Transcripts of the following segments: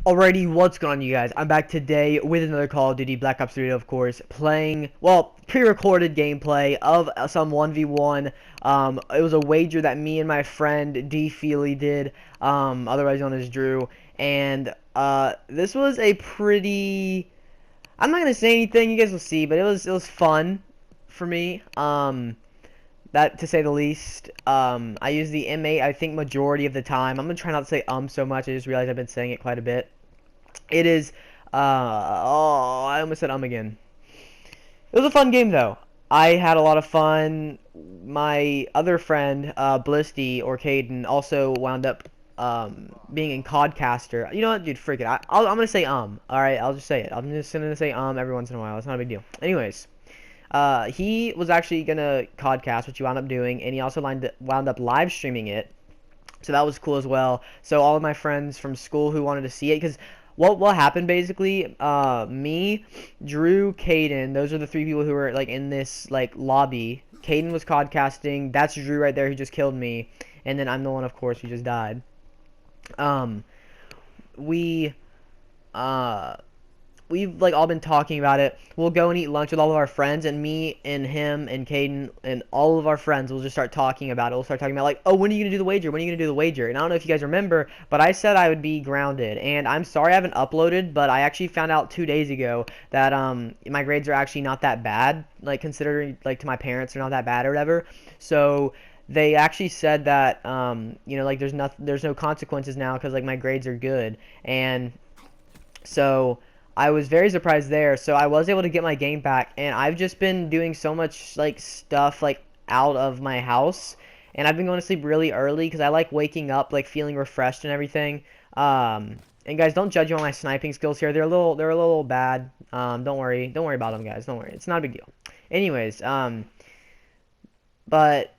Alrighty, what's going on, you guys? I'm back today with another Call of Duty Black Ops 3, of course, playing, well, pre-recorded gameplay of some 1v1. It was a wager that me and my friend dFeely did, otherwise known as Drew, and this was a pretty, I'm not gonna say anything, you guys will see, but it was fun for me, that to say the least. I use the M8, I think, majority of the time. I'm gonna try not to say so much. I just realized I've been saying it quite a bit. It is, oh, I almost said again. It was a fun game, though. I had a lot of fun. My other friend, Blisty, or Caden, also wound up, being in Codcaster. You know what, dude, freak it. I'm gonna say, alright, I'll just say it. I'm just gonna say, every once in a while. It's not a big deal. Anyways, he was actually gonna Codcast, which he wound up doing, and he also wound up live streaming it. So that was cool as well. So all of my friends from school who wanted to see it, because what happened basically, me, Drew, Caden, those are the three people who were like in this like lobby. Caden was codcasting. That's Drew right there who just killed me, and then I'm the one, of course, who just died. We we've like all been talking about it. We'll go and eat lunch with all of our friends, and me and him and Caden and all of our friends will just start talking about it. We'll start talking about like, oh, when are you gonna do the wager? When are you gonna do the wager? And I don't know if you guys remember, but I said I would be grounded, and I'm sorry I haven't uploaded, but I actually found out 2 days ago that my grades are actually not that bad, like considering like to my parents they're not that bad or whatever. So they actually said that like there's no consequences now because like my grades are good, and so I was very surprised there. So I was able to get my game back, and I've just been doing so much like stuff like out of my house, and I've been going to sleep really early because I like waking up like feeling refreshed and everything. And guys, don't judge me on my sniping skills here. They're a little bad. Don't worry about them, guys. Don't worry. It's not a big deal. Anyways, but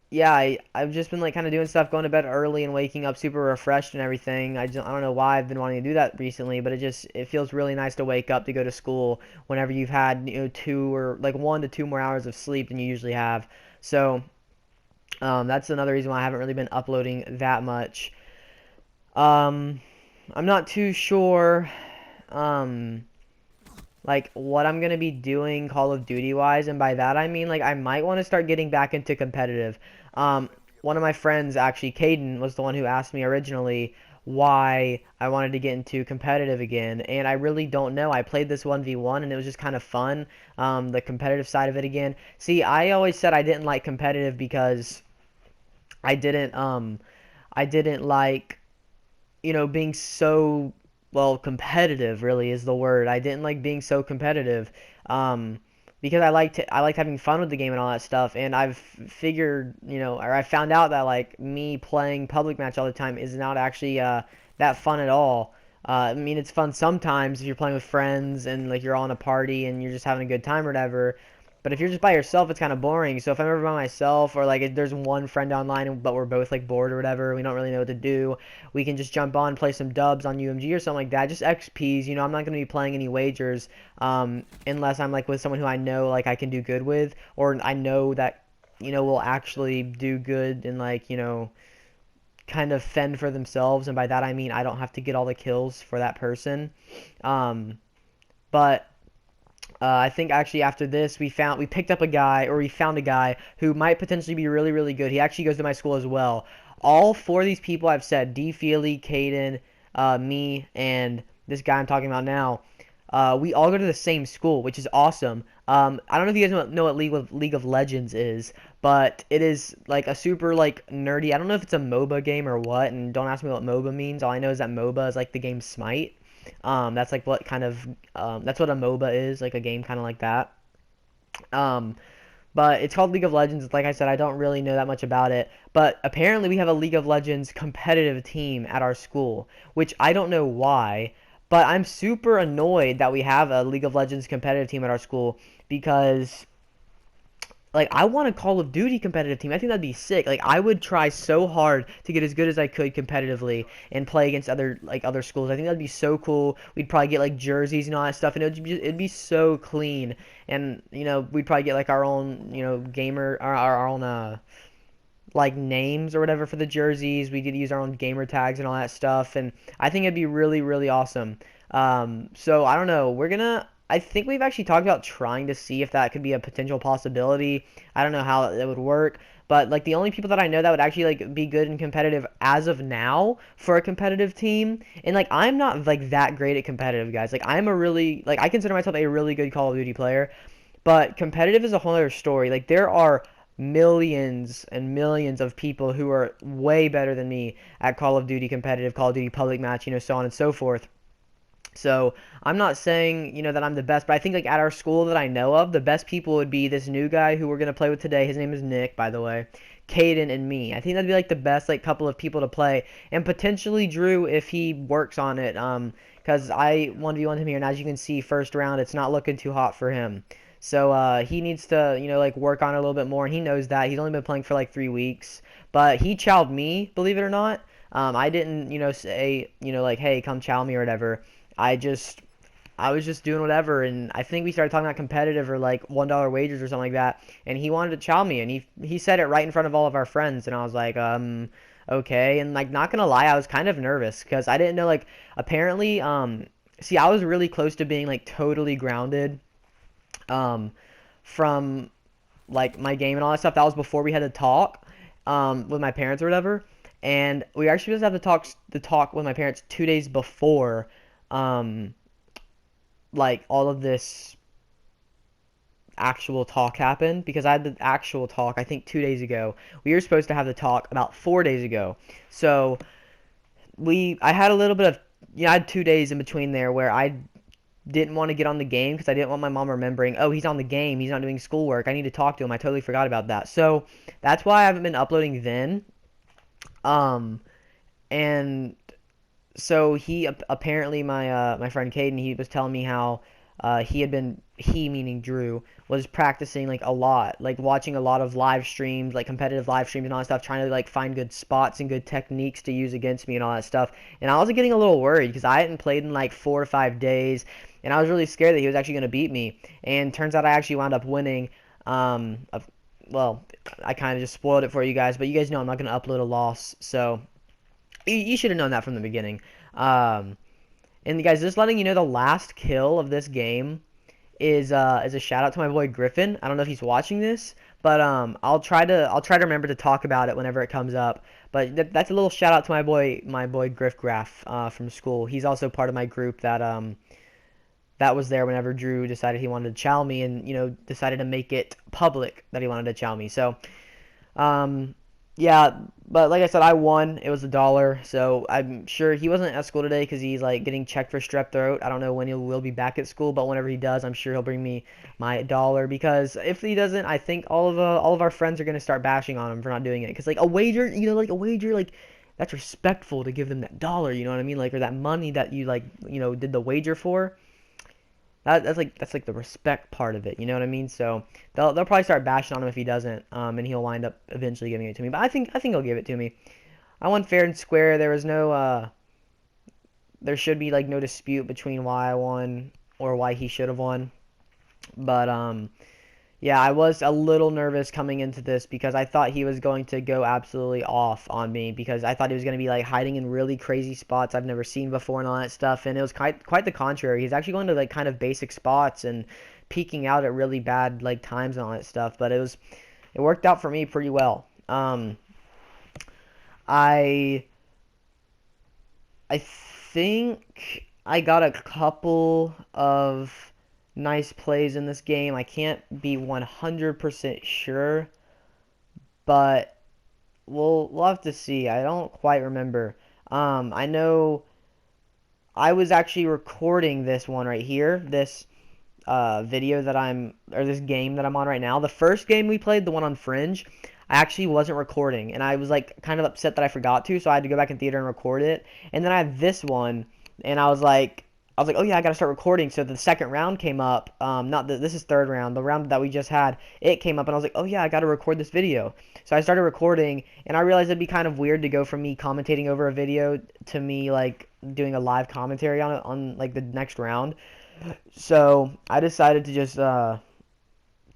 yeah, I've just been like kind of doing stuff, going to bed early and waking up super refreshed and everything. I don't know why I've been wanting to do that recently, but it feels really nice to wake up to go to school whenever you've had 2 or like 1 to 2 more hours of sleep than you usually have. So that's another reason why I haven't really been uploading that much. I'm not too sure like what I'm gonna be doing Call of Duty wise, and by that I mean like I might want to start getting back into competitive. One of my friends, actually, Caden, was the one who asked me originally why I wanted to get into competitive again, and I really don't know. I played this 1v1 and it was just kind of fun, the competitive side of it again. See, I always said I didn't like competitive because I didn't like, being so, well, competitive really is the word. I didn't like being so competitive, because I liked having fun with the game and all that stuff. And I've figured, or I found out that like me playing public match all the time is not actually that fun at all. I mean, it's fun sometimes if you're playing with friends and like you're all in a party and you're just having a good time or whatever. But if you're just by yourself, it's kind of boring. So if I'm ever by myself, or like if there's one friend online, but we're both like bored or whatever, we don't really know what to do, we can just jump on, play some dubs on UMG or something like that. Just XPs, I'm not going to be playing any wagers, unless I'm like with someone who I know like I can do good with, or I know that, will actually do good and like, kind of fend for themselves. And by that I mean I don't have to get all the kills for that person. But I think actually after this we found a guy who might potentially be really, really good. He actually goes to my school as well. All 4 of these people I've said, dFeely, Caden, me, and this guy I'm talking about now, we all go to the same school, which is awesome. I don't know if you guys know what League of Legends is, but it is like a super like nerdy. I don't know if it's a MOBA game or what, and don't ask me what MOBA means. All I know is that MOBA is like the game Smite. That's like what kind of that's what a MOBA is, like a game kind of like that. But it's called League of Legends. Like I said, I don't really know that much about it, but apparently we have a League of Legends competitive team at our school, which I don't know why, but I'm super annoyed that we have a League of Legends competitive team at our school, because like I want a Call of Duty competitive team. I think that'd be sick. Like I would try so hard to get as good as I could competitively and play against other schools. I think that'd be so cool. We'd probably get like jerseys and all that stuff, and it'd be so clean. And we'd probably get like our own gamer, our own like names or whatever for the jerseys. We could use our own gamer tags and all that stuff, and I think it'd be really, really awesome. So I don't know. I think we've actually talked about trying to see if that could be a potential possibility. I don't know how it would work, but like the only people that I know that would actually like be good and competitive as of now for a competitive team, and like I'm not like that great at competitive, guys. Like I'm a really like I consider myself a really good Call of Duty player, but competitive is a whole other story. Like there are millions and millions of people who are way better than me at Call of Duty competitive, Call of Duty public match, so on and so forth. So I'm not saying, that I'm the best, but I think like at our school that I know of, the best people would be this new guy who we're gonna play with today. His name is Nick, by the way. Caden and me. I think that'd be like the best like couple of people to play, and potentially Drew if he works on it. Because I 1v1 him here, and as you can see, first round, it's not looking too hot for him. So he needs to, like work on it a little bit more, and he knows that. He's only been playing for like 3 weeks, but he chowed me, believe it or not. I didn't, say, like, hey, come chow me or whatever. I was just doing whatever, and I think we started talking about competitive or like $1 wagers or something like that, and he wanted to chow me, and he said it right in front of all of our friends, and I was like, okay, and like not gonna lie, I was kind of nervous because I didn't know like apparently, see, I was really close to being like totally grounded, from like my game and all that stuff. That was before we had to talk, with my parents or whatever, and we actually just have to talk with my parents 2 days before. Like all of this actual talk happened because I had the actual talk I think 2 days ago. We were supposed to have the talk about 4 days ago. So I had a little bit of, I had 2 days in between there where I didn't want to get on the game because I didn't want my mom remembering, oh, he's on the game, he's not doing schoolwork, I need to talk to him. I totally forgot about that. So that's why I haven't been uploading then. And so he apparently my friend Caden, he was telling me how he meaning Drew was practicing like a lot, like watching a lot of live streams, like competitive live streams and all that stuff, trying to like find good spots and good techniques to use against me and all that stuff. And I was getting a little worried because I hadn't played in like 4 or 5 days, and I was really scared that he was actually going to beat me. And turns out I actually wound up winning. Well, I kind of just spoiled it for you guys, but you guys know I'm not going to upload a loss, so you should have known that from the beginning. And guys, just letting you know, the last kill of this game is a shout out to my boy Griffin. I don't know if he's watching this, but I'll try to remember to talk about it whenever it comes up. But that's a little shout out to my boy Griff Graff from school. He's also part of my group that was there whenever Drew decided he wanted to chow me, and decided to make it public that he wanted to chow me. So yeah, but like I said, I won. It was $1, so I'm sure he wasn't at school today because he's like getting checked for strep throat. I don't know when he will be back at school, but whenever he does, I'm sure he'll bring me my $1. Because if he doesn't, I think all of our friends are gonna start bashing on him for not doing it. Because like a wager, like that's respectful to give them that $1. You know what I mean? Like, or that money that you like, did the wager for. That's like the respect part of it, you know what I mean? So they'll probably start bashing on him if he doesn't, and he'll wind up eventually giving it to me. But I think he'll give it to me. I won fair and square. There was no there should be like no dispute between why I won or why he should have won. But yeah, I was a little nervous coming into this because I thought he was going to go absolutely off on me, because I thought he was going to be like hiding in really crazy spots I've never seen before and all that stuff, and it was quite the contrary. He's actually going to like kind of basic spots and peeking out at really bad like times and all that stuff, but it worked out for me pretty well. I think I got a couple of nice plays in this game. I can't be 100% sure, but we'll have to see. I don't quite remember. I know I was actually recording this one right here, this video this game that I'm on right now. The first game we played, the one on Fringe, I actually wasn't recording, and I was like kind of upset that I forgot to, so I had to go back in theater and record it. And then I had this one, and I was like, oh yeah, I gotta start recording. So the second round came up. This is third round. The round that we just had, it came up, and I was like, oh yeah, I gotta record this video. So I started recording, and I realized it'd be kind of weird to go from me commentating over a video to me like doing a live commentary on it on like the next round. So I decided to just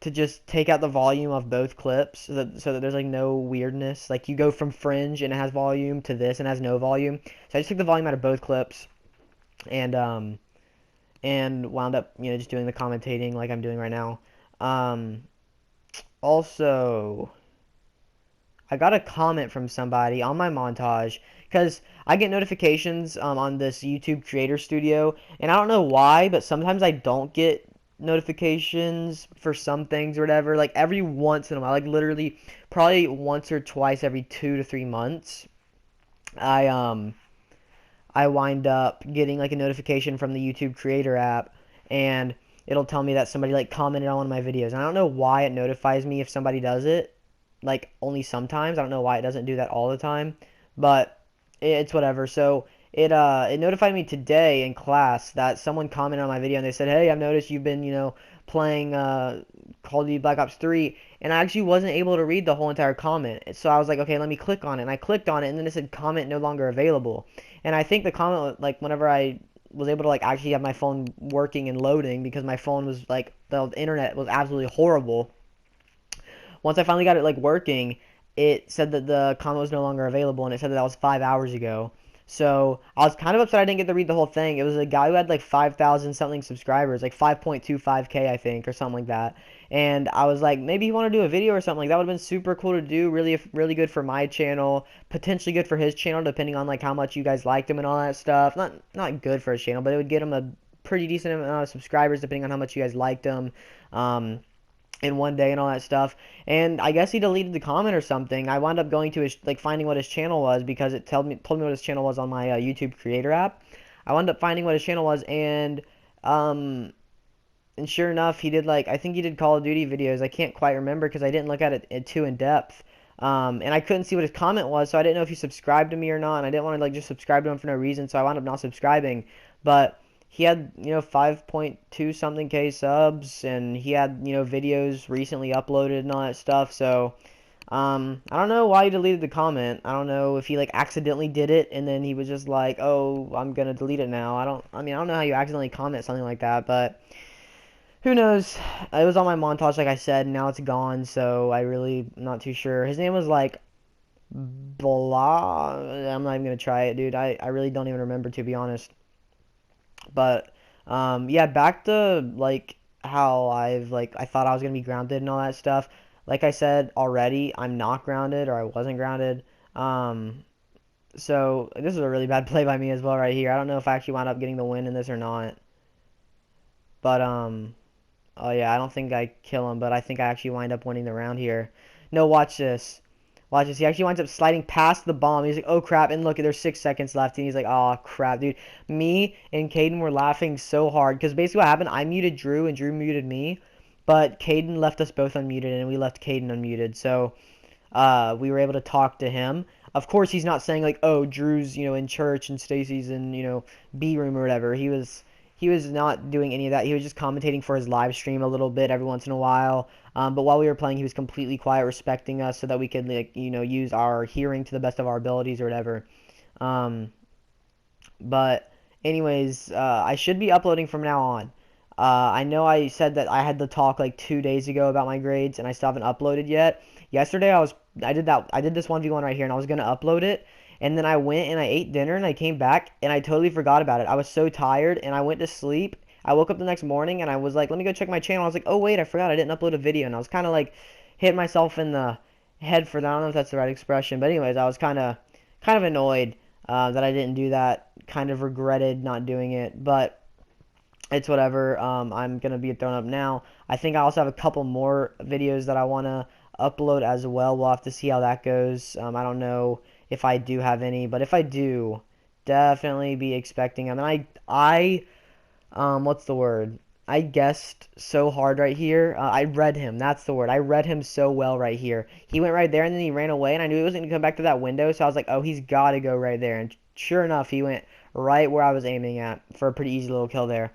to just take out the volume of both clips so that there's like no weirdness. Like you go from Fringe and it has volume to this and has no volume. So I just took the volume out of both clips and wound up, just doing the commentating like I'm doing right now. Also, I got a comment from somebody on my montage because I get notifications on this YouTube Creator Studio, and I don't know why, but sometimes I don't get notifications for some things or whatever. Like every once in a while, like literally probably once or twice every 2 to 3 months, I I wind up getting like a notification from the YouTube Creator app, and it'll tell me that somebody like commented on one of my videos. And I don't know why it notifies me if somebody does it. Like only sometimes. I don't know why it doesn't do that all the time, but it's whatever. So it notified me today in class that someone commented on my video and they said, "Hey, I've noticed you've been, playing Call of Duty Black Ops 3," and I actually wasn't able to read the whole entire comment. So I was like, "Okay, let me click on it." And I clicked on it and then it said comment no longer available. And I think the comment, like whenever I was able to like actually have my phone working and loading, because my phone was like the internet was absolutely horrible. Once I finally got it like working, it said that the comment was no longer available, and it said that was 5 hours ago. So I was kind of upset I didn't get to read the whole thing. It was a guy who had like 5,000 something subscribers, like 5.25K I think, or something like that. And I was like, maybe you want to do a video or something like that. Would have been super cool to do. Really, really good for my channel, potentially good for his channel, depending on like how much you guys liked him and all that stuff. Not good for his channel, but it would get him a pretty decent amount of subscribers, depending on how much you guys liked him. In one day and all that stuff. And I guess he deleted the comment or something. I wound up going to his, like, finding what his channel was, because it told me what his channel was on my YouTube Creator app. I wound up finding what his channel was, and sure enough, he did, like, I think he did Call of Duty videos. I can't quite remember because I didn't look at it too in depth. And I couldn't see what his comment was, so I didn't know if he subscribed to me or not, and I didn't want to like just subscribe to him for no reason, so I wound up not subscribing. But he had, 5.2 something K subs, and he had, videos recently uploaded and all that stuff. So I don't know why he deleted the comment. I don't know if he like accidentally did it and then he was just like, "Oh, I'm gonna delete it now." I don't know how you accidentally comment something like that, but who knows? It was on my montage, like I said, and now it's gone, so I really not too sure. His name was like blah. I'm not even gonna try it, dude. I really don't even remember, to be honest. But yeah, back to like how I thought I was gonna be grounded and all that stuff. Like I said already, I'm not grounded, or I wasn't grounded. So this is a really bad play by me as well right here. I don't know if I actually wound up getting the win in this or not. But oh yeah, I don't think I kill him, but I think I actually wind up winning the round here. No, watch this. Watch this. He actually winds up sliding past the bomb. He's like, "Oh crap!" And look, there's 6 seconds left, and he's like, "Oh crap, dude." Me and Caden were laughing so hard because basically what happened, I muted Drew and Drew muted me, but Caden left us both unmuted, and we left Caden unmuted. So we were able to talk to him. Of course, he's not saying like, "Oh, Drew's in church and Stacy's in B room or whatever." He was not doing any of that. He was just commentating for his live stream a little bit every once in a while. But while we were playing, he was completely quiet, respecting us so that we could, like, use our hearing to the best of our abilities or whatever. But anyways, I should be uploading from now on. I know I said that I had the talk like 2 days ago about my grades, and I still haven't uploaded yet. Yesterday I did this 1v1 right here, and I was gonna upload it. And then I went and I ate dinner and I came back and I totally forgot about it. I was so tired and I went to sleep. I woke up the next morning and I was like, let me go check my channel. I was like, oh wait, I forgot I didn't upload a video. And I was kind of like hitting myself in the head for that. I don't know if that's the right expression. But anyways, I was kind of annoyed that I didn't do that. Kind of regretted not doing it. But it's whatever. I'm going to be throwing up now. I think I also have a couple more videos that I want to upload as well. We'll have to see how that goes. I don't know if I do have any, but if I do, definitely be expecting them. And what's the word? I guessed so hard right here. I read him. That's the word. I read him so well right here. He went right there, and then he ran away, and I knew he wasn't going to come back to that window, so I was like, oh, he's got to go right there. And sure enough, he went right where I was aiming at for a pretty easy little kill there.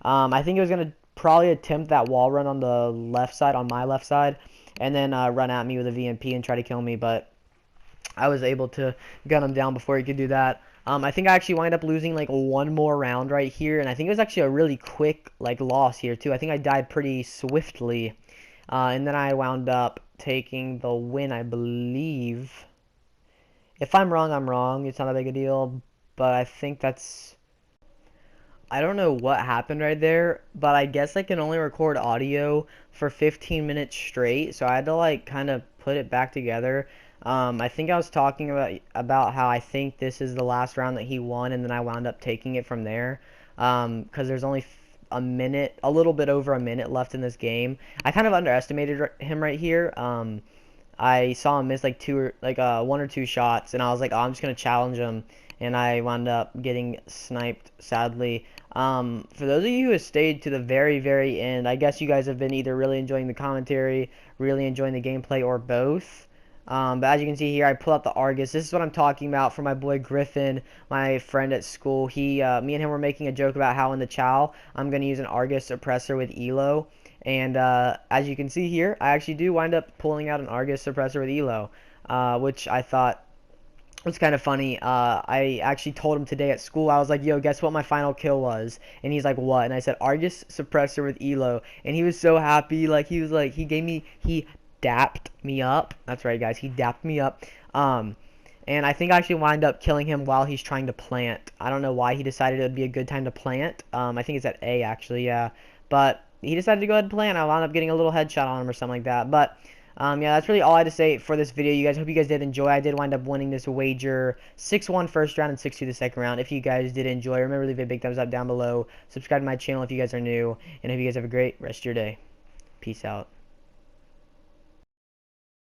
I think he was going to probably attempt that wall run on the left side, on my left side, and then run at me with a VMP and try to kill me, but I was able to gun him down before he could do that. I think I actually wind up losing like one more round right here, and I think it was actually a really quick like loss here too. I think I died pretty swiftly. And then I wound up taking the win, I believe. If I'm wrong, I'm wrong. It's not a big a deal, but I think that's... I don't know what happened right there, but I guess I can only record audio for 15 minutes straight, so I had to like kind of put it back together. I think I was talking about how I think this is the last round that he won, and then I wound up taking it from there. Because there's only a minute, a little bit over a minute left in this game. I kind of underestimated him right here. I saw him miss like one or two shots, and I was like, oh, I'm just gonna challenge him, and I wound up getting sniped, sadly. For those of you who have stayed to the very, very end, I guess you guys have been either really enjoying the commentary, really enjoying the gameplay, or both. But as you can see here, I pull out the Argus. This is what I'm talking about for my boy Griffin, my friend at school. Me and him were making a joke about how in the Chow, I'm going to use an Argus suppressor with Elo. And as you can see here, I actually do wind up pulling out an Argus suppressor with Elo, which I thought was kind of funny. I actually told him today at school, I was like, yo, guess what my final kill was? And he's like, what? And I said, Argus suppressor with Elo. And he was so happy. Like, he was like, he dapped me up. That's right, guys. He dapped me up. And I think I actually wind up killing him while he's trying to plant. I don't know why he decided it would be a good time to plant. I think it's at A, actually, yeah. But he decided to go ahead and plant. I wound up getting a little headshot on him or something like that. But yeah, that's really all I had to say for this video. You guys, hope you guys did enjoy. I did wind up winning this wager 6-1 first round and 6-2 the second round. If you guys did enjoy, remember to leave a big thumbs up down below. Subscribe to my channel if you guys are new. And I hope you guys have a great rest of your day. Peace out.